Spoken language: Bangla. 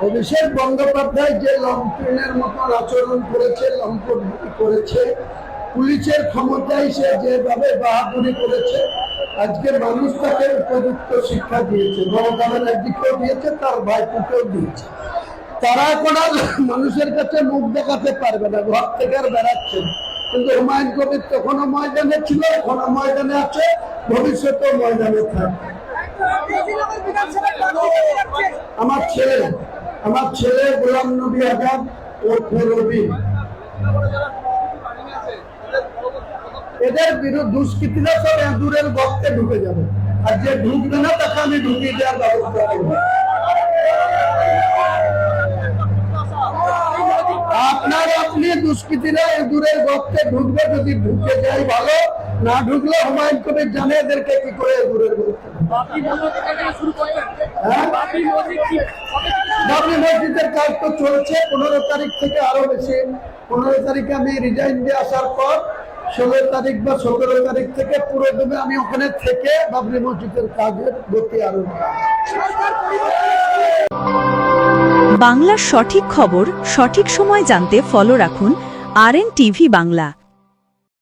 অভিষেক বন্দ্যোপাধ্যায় যে লম্পটের মতন আচরণ করেছে, লম্পট করেছে, পুলিশের ক্ষমতায় সে যেভাবে বাহাদুরি করেছে, আজকে মানুষ তাকে উপযুক্ত শিক্ষা দিয়েছে। গণতান্ত্রিক একদিকেও দিয়েছে, তার ভাইপুকেও দিয়েছে। তারা এখন আর মানুষের কাছে মুখ দেখাতে পারবে না, ঘর থেকে আর বেড়াচ্ছে। কিন্তু হুমায়ুন কবির তখনও ময়দানে ছিল, এখনো ময়দানে আছে, ভবিষ্যতেও ময়দানে থাকবে। আমার ছেলে গোলাম নবী আজাদ ওরফে রবি, এদের বিরুদ্ধে দুষ্কৃতীরা সব এঁদুরের গর্তে ঢুকে যাবে, আর যে ঢুকবে না তাকে আমি ঢুকিয়ে দেওয়ার ব্যবস্থা করবো। আপনার আপনি দুষ্কৃতীরা এঁদুরের গর্তে ঢুকবে, যদি ঢুকে যায় ভালো, না ঢুকলে হুমায়ুন কবির জানে এদেরকে কি করে এঁদুরের গর্তে। বাবরি মসজিদের কাজ তো চলছে 15 তারিখ থেকে আরো বেশি। 15 তারিখে আমি রিজাইন দিয়ে আসার পর 16 তারিখ বা 17 তারিখ থেকে পুরো দমে আমি ওখানে থেকে বাবরি মসজিদের কাজের গতি আরো। বাংলার সঠিক খবর সঠিক সময় জানতে ফলো রাখুন RN TV বাংলা।